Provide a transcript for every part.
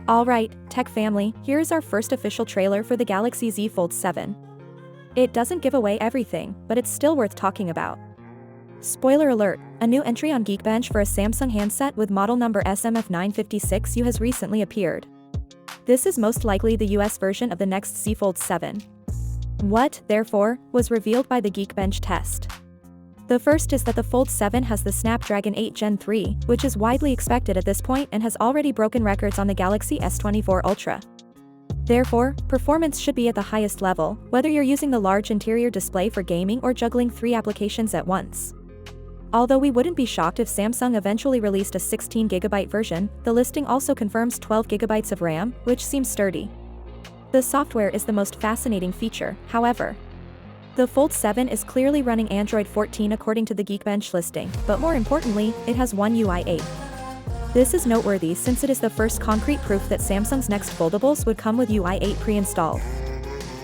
Alright, tech family, here's our first official trailer for the Galaxy Z Fold 7. It doesn't give away everything, but it's still worth talking about. Spoiler alert, a new entry on Geekbench for a Samsung handset with model number SMF956U has recently appeared. This is most likely the US version of the next Z Fold 7. What, therefore, was revealed by the Geekbench test. The first is that the Fold 7 has the Snapdragon 8 Gen 3, which is widely expected at this point and has already broken records on the Galaxy S24 Ultra. Therefore, performance should be at the highest level, whether you're using the large interior display for gaming or juggling 3 applications at once. Although we wouldn't be shocked if Samsung eventually released a 16GB version, the listing also confirms 12GB of RAM, which seems sturdy. The software is the most fascinating feature, however. The Fold 7 is clearly running Android 14 according to the Geekbench listing, but more importantly, it has One UI 8. This is noteworthy since it is the first concrete proof that Samsung's next foldables would come with UI 8 pre-installed.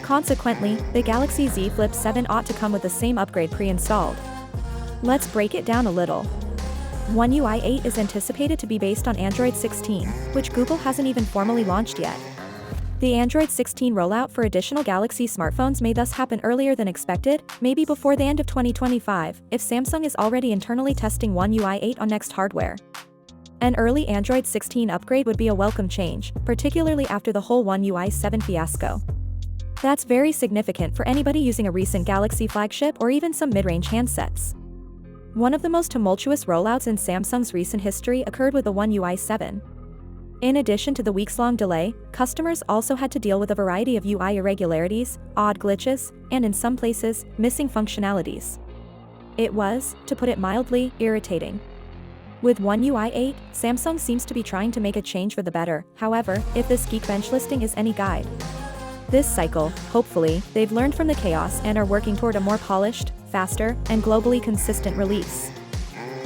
Consequently, the Galaxy Z Flip 7 ought to come with the same upgrade pre-installed. Let's break it down a little. One UI 8 is anticipated to be based on Android 16, which Google hasn't even formally launched yet. The Android 16 rollout for additional Galaxy smartphones may thus happen earlier than expected, maybe before the end of 2025, if Samsung is already internally testing One UI 8 on next hardware. An early Android 16 upgrade would be a welcome change, particularly after the whole One UI 7 fiasco. That's very significant for anybody using a recent Galaxy flagship or even some mid-range handsets. One of the most tumultuous rollouts in Samsung's recent history occurred with the One UI 7. In addition to the weeks-long delay, customers also had to deal with a variety of UI irregularities, odd glitches, and in some places, missing functionalities. It was, to put it mildly, irritating. With One UI 8, Samsung seems to be trying to make a change for the better, however, if this Geekbench listing is any guide. This cycle, hopefully, they've learned from the chaos and are working toward a more polished, faster, and globally consistent release.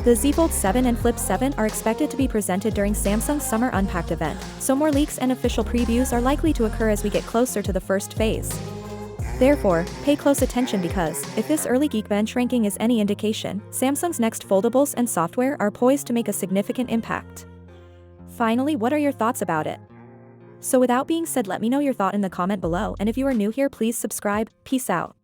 The Z Fold 7 and Flip 7 are expected to be presented during Samsung's Summer Unpacked event, so more leaks and official previews are likely to occur as we get closer to the first phase. Therefore, pay close attention because, if this early Geekbench ranking is any indication, Samsung's next foldables and software are poised to make a significant impact. Finally, what are your thoughts about it? So without being said, let me know your thought in the comment below, and if you are new here, please subscribe. Peace out.